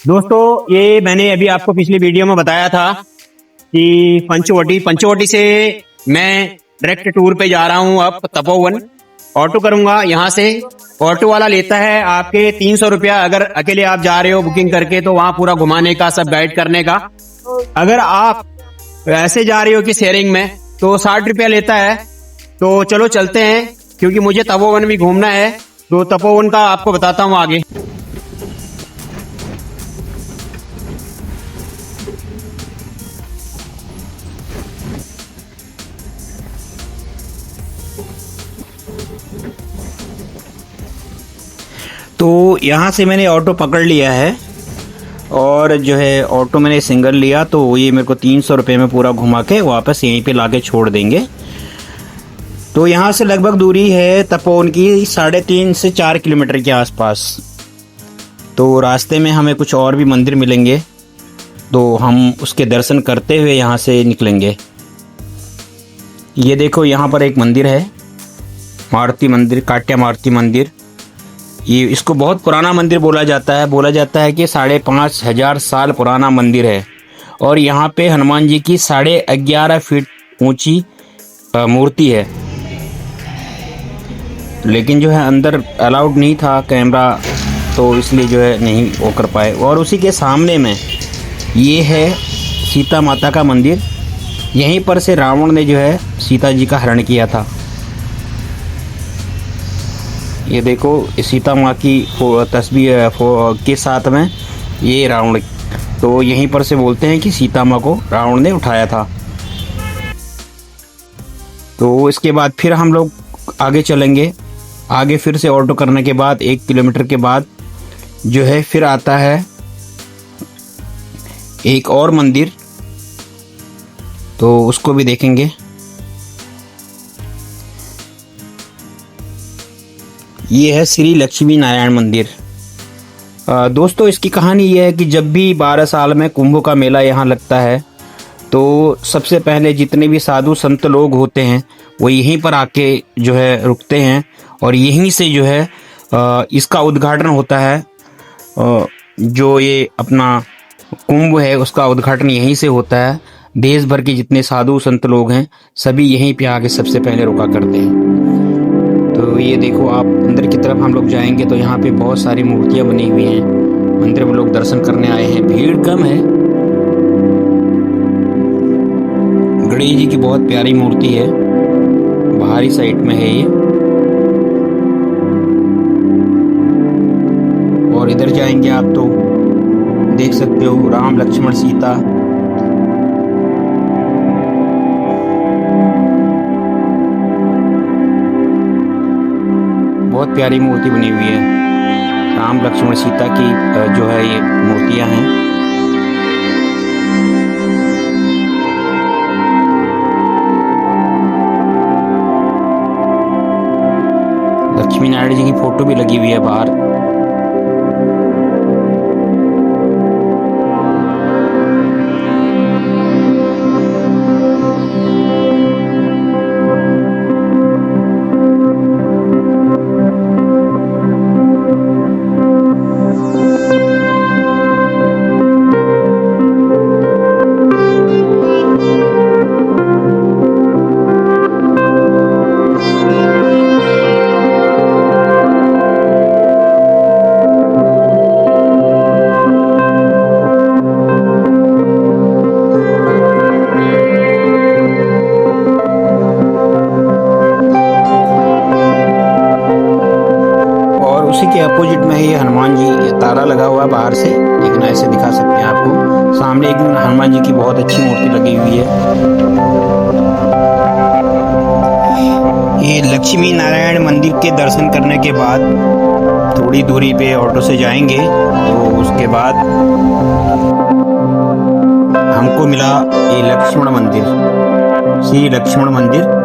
दोस्तों, ये मैंने अभी आपको पिछली वीडियो में बताया था कि पंचवटी से मैं डायरेक्ट टूर पे जा रहा हूँ। अब तपोवन ऑटो करूंगा यहाँ से। ऑटो वाला लेता है आपके 300 रुपया। अगर अकेले आप जा रहे हो बुकिंग करके तो वहाँ पूरा घुमाने का, सब गाइड करने का। अगर आप ऐसे जा रहे हो कि शेयरिंग में तो 60 रुपया लेता है। तो चलो चलते हैं, क्योंकि मुझे तपोवन भी घूमना है। तो तपोवन का आपको बताता हूँ आगे। तो यहाँ से मैंने ऑटो पकड़ लिया है और जो है ऑटो मैंने सिंगल लिया, तो ये मेरे को 300 रुपये में पूरा घुमा के वापस यहीं पे लाके छोड़ देंगे। तो यहाँ से लगभग दूरी है तपोवन की 3.5 से 4 किलोमीटर के आसपास। तो रास्ते में हमें कुछ और भी मंदिर मिलेंगे, तो हम उसके दर्शन करते हुए यहाँ से निकलेंगे। ये देखो, यहाँ पर एक मंदिर है, मारुति मंदिर, काट्या मारुति मंदिर। ये इसको बहुत पुराना मंदिर बोला जाता है। कि 5,500 साल पुराना मंदिर है। और यहाँ पे हनुमान जी की 11.5 फीट ऊंची मूर्ति है। लेकिन जो है अंदर अलाउड नहीं था कैमरा, तो इसलिए जो है नहीं वो कर पाए। और उसी के सामने में ये है सीता माता का मंदिर। यहीं पर से रावण ने जो है सीता जी का हरण किया था। ये देखो, सीता माँ की तस्वीर के साथ में ये रावण, तो यहीं पर से बोलते हैं कि सीता माँ को रावण ने उठाया था। तो इसके बाद फिर हम लोग आगे चलेंगे। आगे फिर से ऑटो करने के बाद 1 किलोमीटर के बाद जो है फिर आता है एक और मंदिर, तो उसको भी देखेंगे। ये है श्री लक्ष्मी नारायण मंदिर। दोस्तों, इसकी कहानी ये है कि जब भी 12 साल में कुंभ का मेला यहाँ लगता है, तो सबसे पहले जितने भी साधु संत लोग होते हैं वो यहीं पर आके जो है रुकते हैं। और यहीं से जो है इसका उद्घाटन होता है। जो ये अपना कुंभ है उसका उद्घाटन यहीं से होता है। देश भर के जितने साधु संत लोग हैं सभी यहीं पे आके सबसे पहले रुका करते हैं। तो ये देखो, आप अंदर की तरफ हम लोग जाएंगे तो यहाँ पे बहुत सारी मूर्तियाँ बनी हुई हैं। मंदिर में लोग दर्शन करने आए हैं, भीड़ कम है। गणेश जी की बहुत प्यारी मूर्ति है, बाहरी साइड में है ये। और इधर जाएंगे आप तो देख सकते हो राम लक्ष्मण सीता। बहुत प्यारी मूर्ति बनी हुई है। राम लक्ष्मण सीता की जो है ये मूर्तियां हैं। लक्ष्मी नारायण जी की फोटो भी लगी हुई है बाहर। उसी के अपोजिट में है ये हनुमान जी। ये ताला लगा हुआ है बाहर से, लेकिन ऐसे दिखा सकते हैं आपको। सामने एक हनुमान जी की बहुत अच्छी मूर्ति लगी हुई है। ये लक्ष्मी नारायण मंदिर के दर्शन करने के बाद थोड़ी दूरी पे ऑटो से जाएंगे तो उसके बाद हमको मिला ये लक्ष्मण मंदिर, श्री लक्ष्मण मंदिर।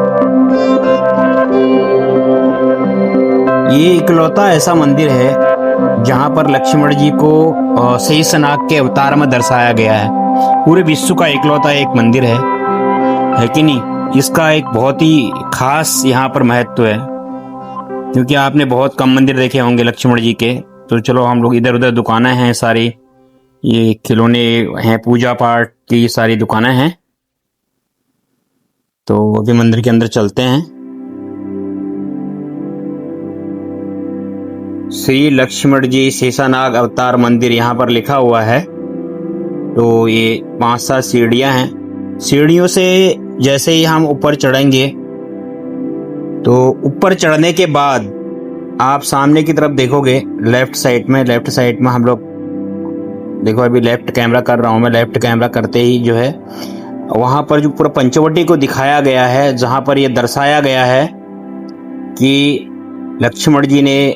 ये इकलौता ऐसा मंदिर है जहाँ पर लक्ष्मण जी को शेषनाग के अवतार में दर्शाया गया है। पूरे विश्व का इकलौता एक मंदिर है कि नहीं। इसका एक बहुत ही खास यहाँ पर महत्व है, क्योंकि आपने बहुत कम मंदिर देखे होंगे लक्ष्मण जी के। तो चलो हम लोग, इधर उधर दुकानें हैं सारी, ये खिलौने हैं, पूजा पाठ की सारी दुकानें हैं। तो अभी मंदिर के अंदर चलते हैं। श्री लक्ष्मण जी शेषानाग अवतार मंदिर यहाँ पर लिखा हुआ है। तो ये 5-7 सीढ़ियाँ हैं। सीढ़ियों से जैसे ही हम ऊपर चढ़ेंगे तो ऊपर चढ़ने के बाद आप सामने की तरफ देखोगे, लेफ्ट साइड में हम लोग देखो, अभी लेफ्ट कैमरा कर रहा हूँ मैं। लेफ्ट कैमरा करते ही जो है वहां पर जो पूरा पंचवटी को दिखाया गया है, जहां पर यह दर्शाया गया है कि लक्ष्मण जी ने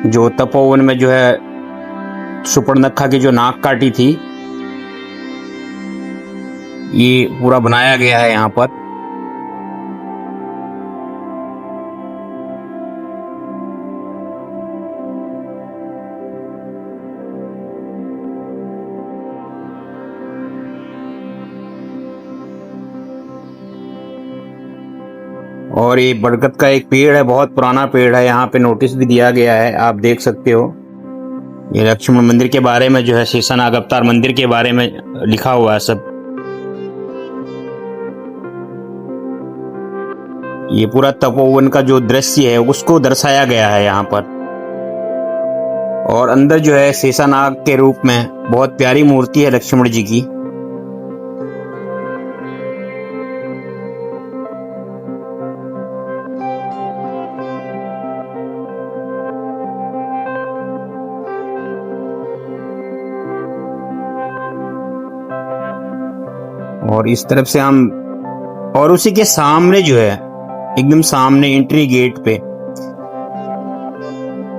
जो तपोवन में जो है सुपर्णखा की जो नाक काटी थी, ये पूरा बनाया गया है यहाँ पर। और ये बरगद का एक पेड़ है, बहुत पुराना पेड़ है। यहाँ पे नोटिस भी दिया गया है, आप देख सकते हो। ये लक्ष्मण मंदिर के बारे में जो है, शेषानाग अवतार मंदिर के बारे में लिखा हुआ है सब। ये पूरा तपोवन का जो दृश्य है उसको दर्शाया गया है यहाँ पर। और अंदर जो है शेषानाग के रूप में बहुत प्यारी मूर्ति है लक्ष्मण जी की। और इस तरफ से हम, और उसी के सामने जो है, एकदम सामने एंट्री गेट पे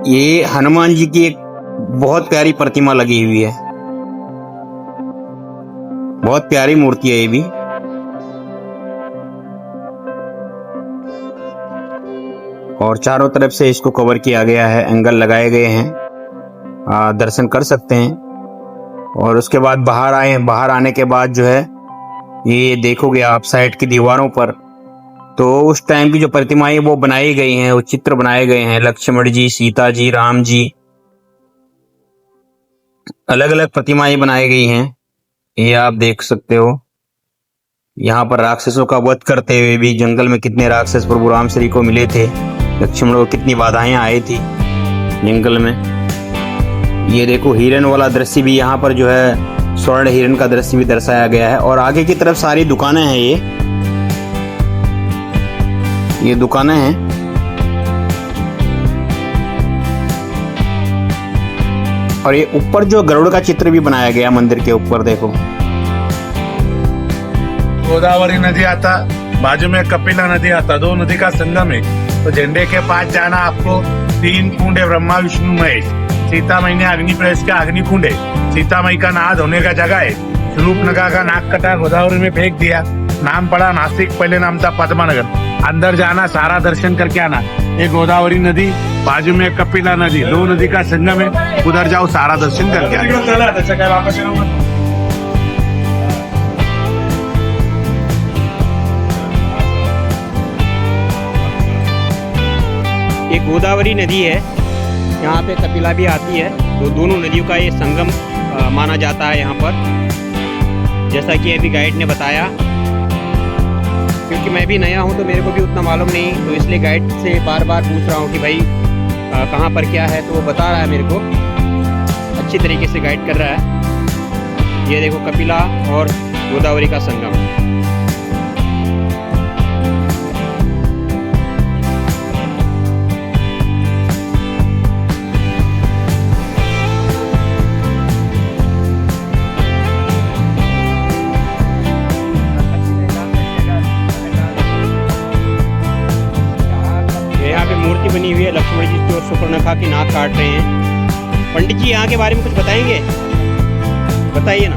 ये हनुमान जी की एक बहुत प्यारी प्रतिमा लगी हुई है। बहुत प्यारी मूर्ति है ये भी। और चारों तरफ से इसको कवर किया गया है, एंगल लगाए गए हैं, दर्शन कर सकते हैं। और उसके बाद बाहर आने के बाद जो है, ये देखोगे आप साइड की दीवारों पर, तो उस टाइम की जो प्रतिमाएं वो बनाई गई हैं, वो चित्र बनाए गए हैं। लक्ष्मण जी, सीता जी, राम जी, अलग अलग प्रतिमाएं बनाई गई हैं। ये आप देख सकते हो। यहाँ पर राक्षसों का वध करते हुए भी, जंगल में कितने राक्षस प्रभु राम श्री को मिले थे, लक्ष्मण को कितनी बाधाएं आई थी जंगल में। ये देखो, हिरण वाला दृश्य भी यहाँ पर जो है, स्वर्ण हिरण का दृश्य भी दर्शाया गया है। और आगे की तरफ सारी दुकानें हैं। ये दुकानें हैं। और ये ऊपर जो गरुड़ का चित्र भी बनाया गया मंदिर के ऊपर, देखो। गोदावरी नदी आता, बाजू में कपिला नदी आता, दो नदी का संगम है। तो झंडे के पास जाना आपको 3 कुंड है, ब्रह्मा विष्णु महेश। सीता मई ने अग्नि प्रवेश का अग्निकुंड है। सीता मई का नहा धोने का जगह है। रूपनगा का नाक कटा गोदावरी में फेंक दिया, नाम पड़ा नासिक, पहले नाम था पद्मानगर। अंदर जाना, सारा दर्शन करके आना। ये गोदावरी नदी, बाजू में कपिला नदी, दो नदी का संगम है। उधर जाओ, सारा दर्शन करके आना। ये गोदावरी नदी है, यहाँ पे कपिला भी आती है। तो दोनों नदियों का ये संगम माना जाता है यहाँ पर, जैसा कि अभी गाइड ने बताया। क्योंकि मैं भी नया हूँ तो मेरे को भी उतना मालूम नहीं, तो इसलिए गाइड से बार बार पूछ रहा हूँ कि भाई कहाँ पर क्या है। तो वो बता रहा है मेरे को, अच्छी तरीके से गाइड कर रहा है। ये देखो, कपिला और गोदावरी का संगम। मूर्ति बनी हुई है, लक्ष्मण जी जो सुपर्णखा की नाक काट रहे हैं। पंडित जी यहाँ के बारे में कुछ बताएंगे? बताइए ना।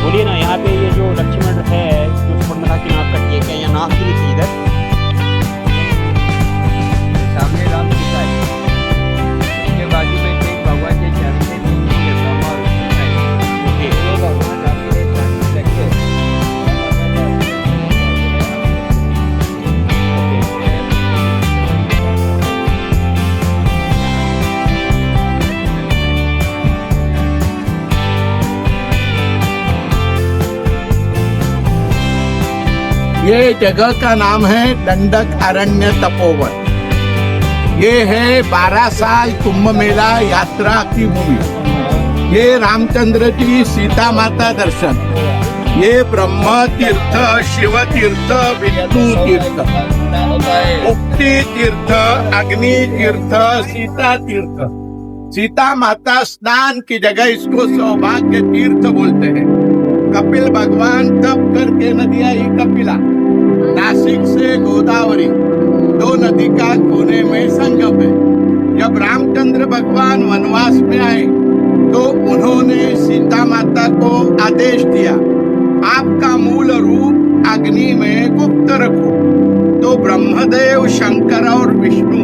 बोलिए ना, यहाँ पे ये जो लक्ष्मण है जो सुपर्णखा की नाक कटी है, क्या यहाँ नाक की नहीं थी इधर? सामने राम सीता है, उसके बाजू में एक भगवान के चरण में भगवान राम के ये जगह का नाम है दंडक अरण्य तपोवन। ये है 12 साल कुंभ मेला यात्रा की भूमि। ये रामचंद्र जी सीता माता दर्शन, ये ब्रह्म तीर्थ, शिव तीर्थ, विष्णु तीर्थ, मुक्ति तीर्थ, अग्नि तीर्थ, सीता तीर्थ। सीता माता स्नान की जगह इसको सौभाग्य तीर्थ बोलते हैं। कपिल भगवान तप करके नदी आई कपिला, नासिक से गोदावरी, 2 नदी का कोने में संगम है। जब रामचंद्र भगवान वनवास में आए तो उन्होंने सीता माता को आदेश दिया, आपका मूल रूप अग्नि में गुप्त रखो। तो ब्रह्मदेव, शंकर और विष्णु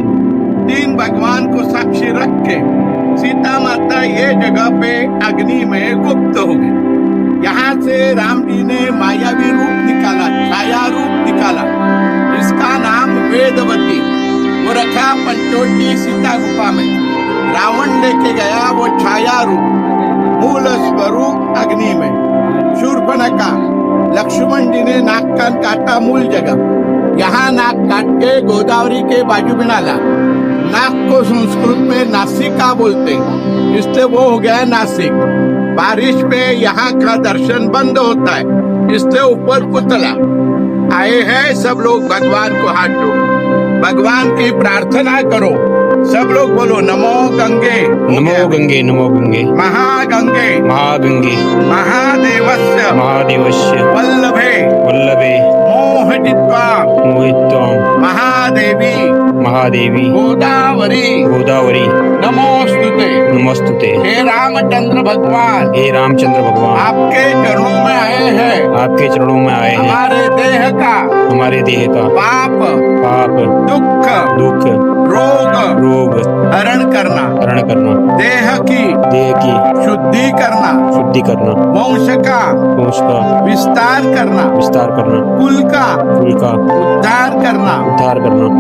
3 भगवान को साक्षी रख के सीता माता ये जगह पे अग्नि में गुप्त हो गई। यहाँ से राम जी ने मायावी रूप निकाला, छाया रूप निकाला, इसका नाम वेदवती। वो रखा पंचोटी सीता गुफा में। रावण लेके गया वो छाया रूप, मूल स्वरूप अग्नि में। शूर्पणखा, लक्ष्मण जी ने नाक कान काटा मूल जगह, यहाँ नाक काट के गोदावरी के बाजू में डाला। नाक को संस्कृत में नासिका बोलते हैं, इसलिए वो हो गया नासिक। बारिश में यहाँ का दर्शन बंद होता है, इसलिए ऊपर पुतला। आए हैं सब लोग भगवान को हाथ जोड़ो, भगवान की प्रार्थना करो। सब लोग बोलो नमो गंगे, नमो गंगे, नमो गंगे, महागंगे, महागंगे, महादेवस्य, महादेवस्य, वल्लभे, वल्लभे, मोहजित्वा, मोहित्वां, महादेवी, महादेवी, गोदावरी, गोदावरी, नमोस्तुते। नमस्तुते। हे रामचंद्र भगवान, हे रामचंद्र भगवान, आपके चरणों में आए हैं, आपके चरणों में आए हैं। हमारे देह का, हमारे देह का पाप, पाप, दुख, दुख, रोग, रोग हरण करना, हरण करना, देह की शुद्धि करना, शुद्धि करना, वंश का विस्तार करना, विस्तार करना, कुल का उद्धार करना,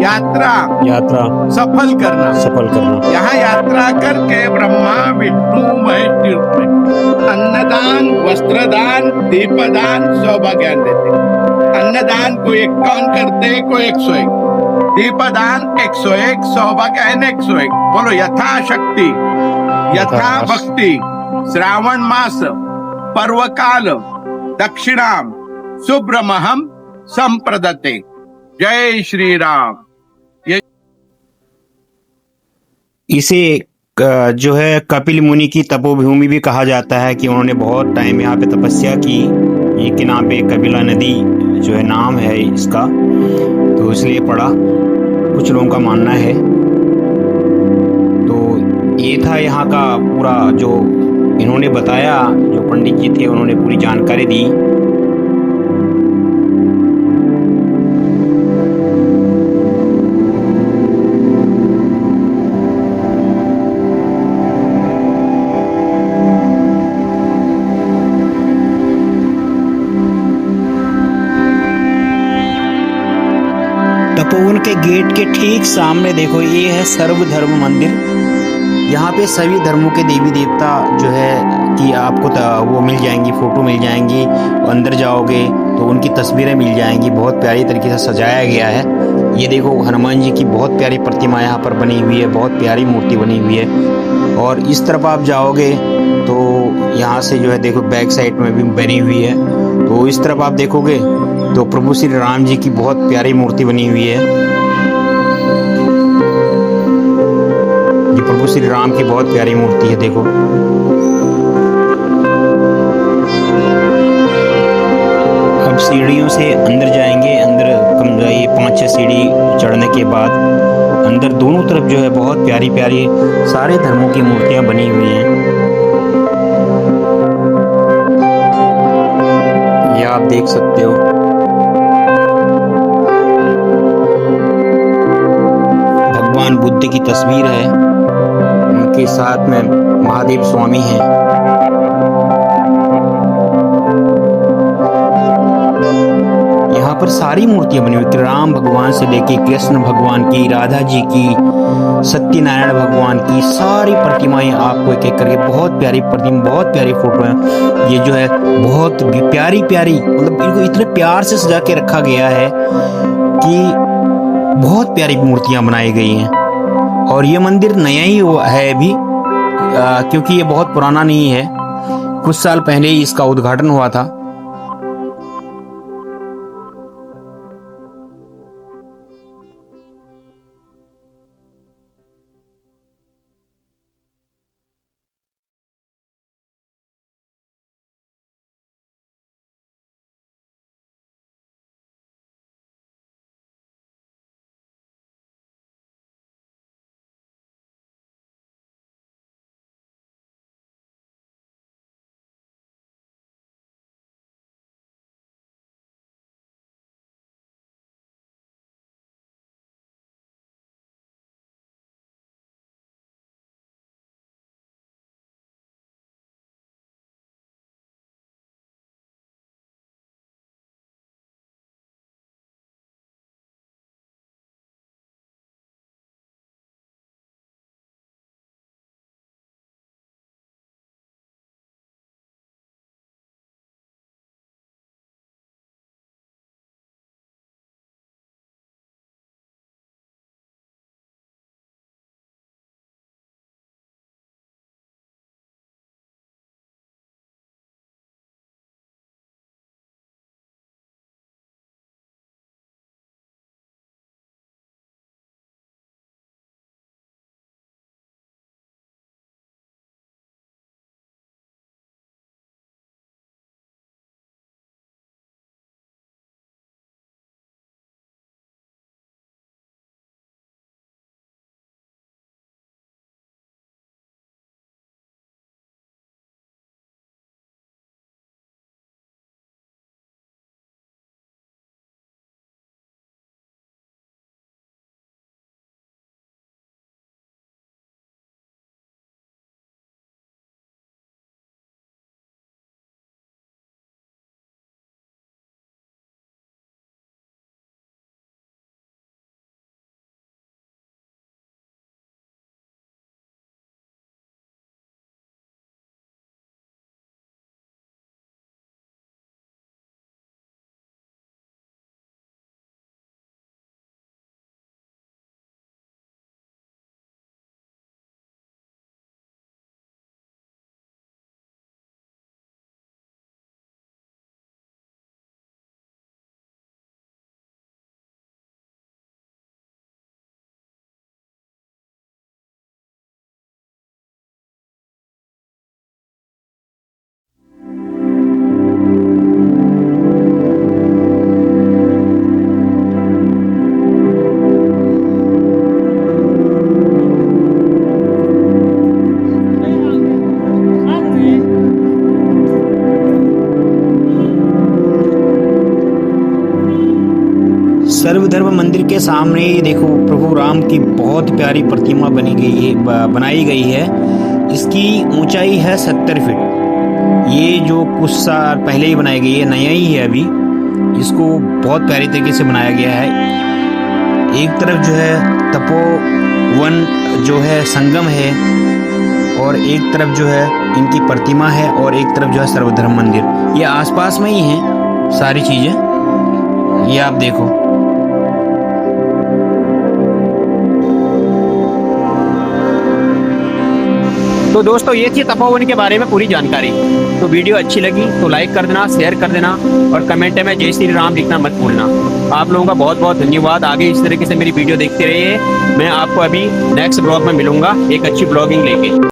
यात्रा सफल करना। यहाँ यात्रा करके ब्रह्मा विष्णु महेश तीर्थ में अन्नदान, वस्त्रदान, दीपदान, सौभाग्यान देते। अन्नदान को 51 करते, को 101, दीपदान 101, सौभाग्यान 101। बोलो यथाशक्ति, यथा भक्ति। श्रावण मास, पर्वकाल, दक्षिणाम सुब्रमहम संप्रदते। जय श्री राम। इसे जो है कपिल मुनि की तपोभूमि भी कहा जाता है कि उन्होंने बहुत टाइम यहाँ पे तपस्या की। ये के नाम पे कपिला नदी जो है नाम है इसका, तो इसलिए पड़ा, कुछ लोगों का मानना है। तो ये था यहाँ का पूरा जो इन्होंने बताया, जो पंडित जी थे उन्होंने पूरी जानकारी दी। तपोवन के गेट के ठीक सामने देखो, ये है सर्वधर्म मंदिर। यहाँ पे सभी धर्मों के देवी देवता जो है कि आपको वो मिल जाएंगी, फोटो मिल जाएंगी। अंदर जाओगे तो उनकी तस्वीरें मिल जाएंगी। बहुत प्यारी तरीके से सजाया गया है। ये देखो हनुमान जी की बहुत प्यारी प्रतिमा यहाँ पर बनी हुई है, बहुत प्यारी मूर्ति बनी हुई है। और इस तरफ आप जाओगे तो यहाँ से जो है देखो बैक साइड में भी बनी हुई है। तो इस तरफ आप देखोगे तो प्रभु श्री राम जी की बहुत प्यारी मूर्ति बनी हुई है। ये प्रभु श्री राम की बहुत प्यारी मूर्ति है, देखो। अब सीढ़ियों से अंदर जाएंगे। अंदर कम ये 5-6 सीढ़ी चढ़ने के बाद अंदर दोनों तरफ जो है बहुत प्यारी प्यारी सारे धर्मों की मूर्तियां बनी हुई हैं। ये आप देख सकते हो। भगवान बुद्ध की तस्वीर है, उनके साथ में महादेव स्वामी हैं। यहाँ पर सारी मूर्तियां बनी हुई, राम भगवान से लेके कृष्ण भगवान की, राधा जी की, सत्यनारायण भगवान की, सारी प्रतिमाएं आपको एक एक करके, बहुत प्यारी प्रतिमा, बहुत प्यारी फोटो है। ये जो है बहुत प्यारी प्यारी, मतलब इनको इतने प्यार से सजा के रखा गया है कि बहुत प्यारी मूर्तियां बनाई गई हैं। और ये मंदिर नया ही है अभी, क्योंकि ये बहुत पुराना नहीं है, कुछ साल पहले ही इसका उद्घाटन हुआ था। सर्वधर्म मंदिर के सामने देखो प्रभु राम की बहुत प्यारी प्रतिमा बनाई गई है। इसकी ऊंचाई है 70 फीट। ये जो कुछ साल पहले ही बनाई गई है, नया ही है अभी। इसको बहुत प्यारी तरीके से बनाया गया है। एक तरफ जो है तपोवन जो है संगम है, और एक तरफ जो है इनकी प्रतिमा है, और एक तरफ जो है सर्वधर्म मंदिर। ये आसपास में ही हैं सारी चीज़ें, ये आप देखो। तो दोस्तों ये थी तपोवन के बारे में पूरी जानकारी। तो वीडियो अच्छी लगी तो लाइक कर देना, शेयर कर देना, और कमेंट में जय श्री राम लिखना मत भूलना। आप लोगों का बहुत बहुत धन्यवाद। आगे इस तरीके से मेरी वीडियो देखते रहिए। मैं आपको अभी नेक्स्ट ब्लॉग में मिलूंगा एक अच्छी ब्लॉगिंग लेके।